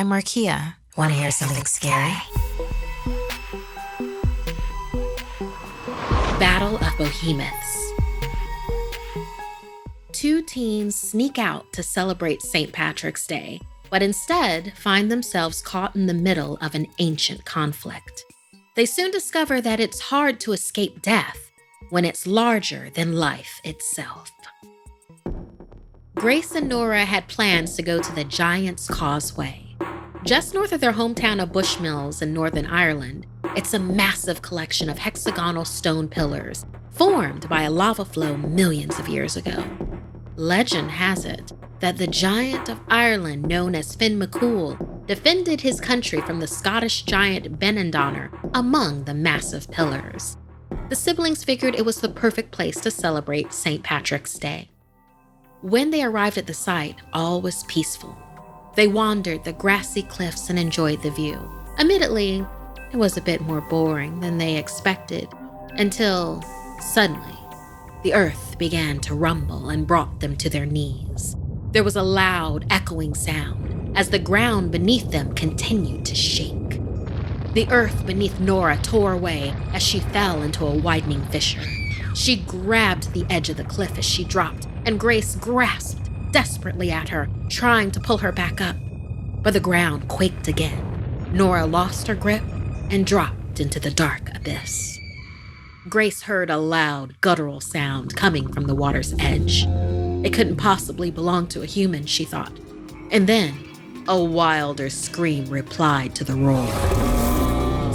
I'm Markeia. Want to hear something scary? Battle of Behemoths. Two teens sneak out to celebrate St. Patrick's Day, but instead find themselves caught in the middle of an ancient conflict. They soon discover that it's hard to escape death when it's larger than life itself. Grace and Nora had plans to go to the Giant's Causeway. Just north of their hometown of Bushmills in Northern Ireland, it's a massive collection of hexagonal stone pillars formed by a lava flow millions of years ago. Legend has it that the giant of Ireland known as Finn McCool defended his country from the Scottish giant Behemoths among the massive pillars. The siblings figured it was the perfect place to celebrate St. Patrick's Day. When they arrived at the site, all was peaceful. They wandered the grassy cliffs and enjoyed the view. Admittedly, it was a bit more boring than they expected, until suddenly, the earth began to rumble and brought them to their knees. There was a loud, echoing sound as the ground beneath them continued to shake. The earth beneath Nora tore away as she fell into a widening fissure. She grabbed the edge of the cliff as she dropped, and Grace grasped desperately at her, trying to pull her back up. But the ground quaked again. Nora lost her grip and dropped into the dark abyss. Grace heard a loud, guttural sound coming from the water's edge. It couldn't possibly belong to a human, she thought. And then, a wilder scream replied to the roar.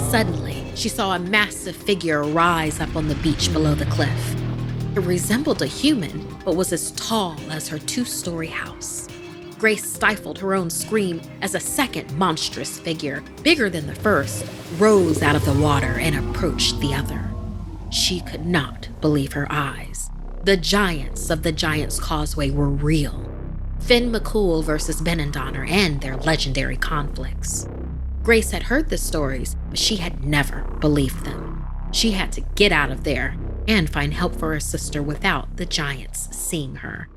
Suddenly, she saw a massive figure rise up on the beach below the cliff. It resembled a human, but was as tall as her 2-story house. Grace stifled her own scream as a second monstrous figure, bigger than the first, rose out of the water and approached the other. She could not believe her eyes. The giants of the Giant's Causeway were real. Finn McCool versus Behemoths and their legendary conflicts. Grace had heard the stories, but she had never believed them. She had to get out of there and find help for her sister without the giants seeing her.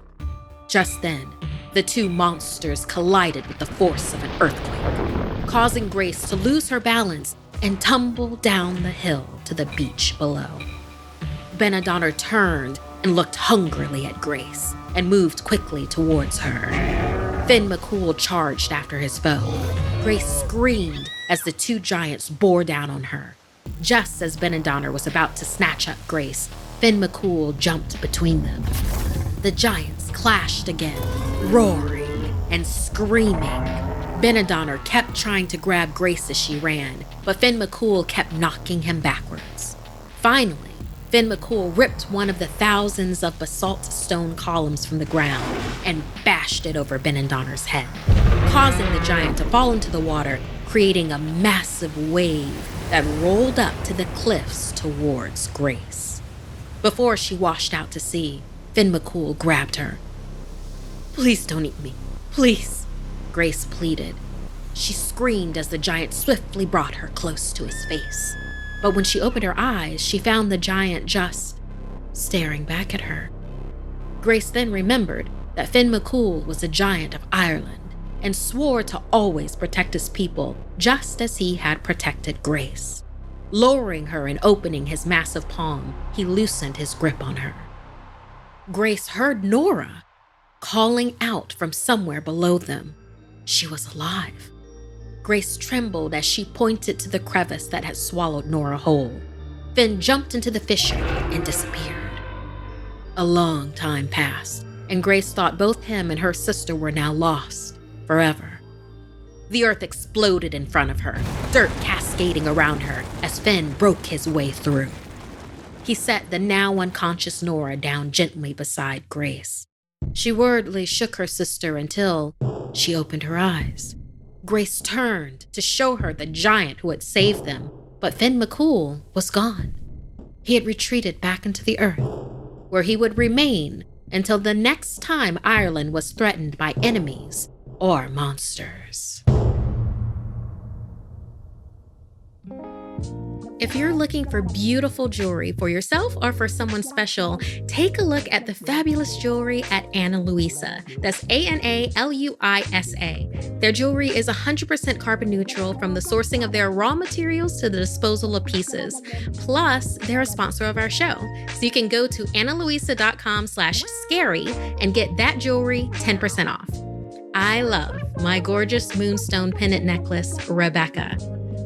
Just then, the two monsters collided with the force of an earthquake, causing Grace to lose her balance and tumble down the hill to the beach below. Behemoths turned and looked hungrily at Grace and moved quickly towards her. Finn McCool charged after his foe. Grace screamed as the two giants bore down on her. Just as Behemoths was about to snatch up Grace, Finn McCool jumped between them. The giants clashed again, roaring and screaming. Behemoths kept trying to grab Grace as she ran, but Finn McCool kept knocking him backwards. Finally, Finn McCool ripped one of the thousands of basalt stone columns from the ground and bashed it over Behemoths' head, causing the giant to fall into the water, creating a massive wave that rolled up to the cliffs towards Grace. Before she washed out to sea, Finn McCool grabbed her. "Please don't eat me, please," Grace pleaded. She screamed as the giant swiftly brought her close to his face. But when she opened her eyes, she found the giant just staring back at her. Grace then remembered that Finn McCool was a giant of Ireland and swore to always protect his people just as he had protected Grace. Lowering her and opening his massive palm, he loosened his grip on her. Grace heard Nora calling out from somewhere below them. She was alive. Grace trembled as she pointed to the crevice that had swallowed Nora whole. Finn jumped into the fissure and disappeared. A long time passed, and Grace thought both him and her sister were now lost forever. The earth exploded in front of her, dirt cascading around her as Finn broke his way through. He set the now unconscious Nora down gently beside Grace. She worriedly shook her sister until she opened her eyes. Grace turned to show her the giant who had saved them, but Finn McCool was gone. He had retreated back into the earth, where he would remain until the next time Ireland was threatened by enemies or monsters. If you're looking for beautiful jewelry for yourself or for someone special, take a look at the fabulous jewelry at Ana Luisa. That's ANALUISA. Their jewelry is 100% carbon neutral from the sourcing of their raw materials to the disposal of pieces. Plus, they're a sponsor of our show. So you can go to analuisa.com/scary and get that jewelry 10% off. I love my gorgeous moonstone pendant necklace, Rebecca.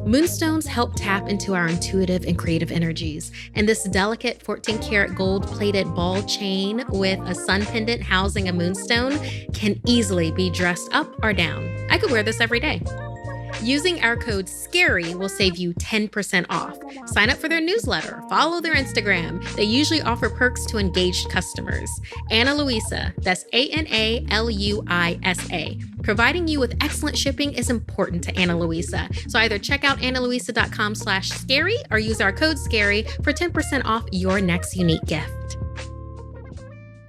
Moonstones help tap into our intuitive and creative energies, and this delicate 14-karat gold-plated ball chain with a sun pendant housing a moonstone can easily be dressed up or down. I could wear this every day. Using our code SCARY will save you 10% off. Sign up for their newsletter, follow their Instagram. They usually offer perks to engaged customers. Ana Luisa, that's ANALUISA. Providing you with excellent shipping is important to Ana Luisa. So either check out analuisa.com/scary or use our code SCARY for 10% off your next unique gift.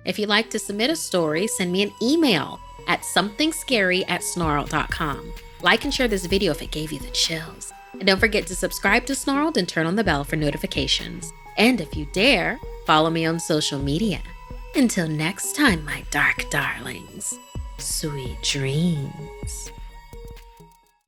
If you'd like to submit a story, send me an email at SomethingScary@Snarled.com. Like and share this video if it gave you the chills. And don't forget to subscribe to Snarled and turn on the bell for notifications. And if you dare, follow me on social media. Until next time, my dark darlings, sweet dreams.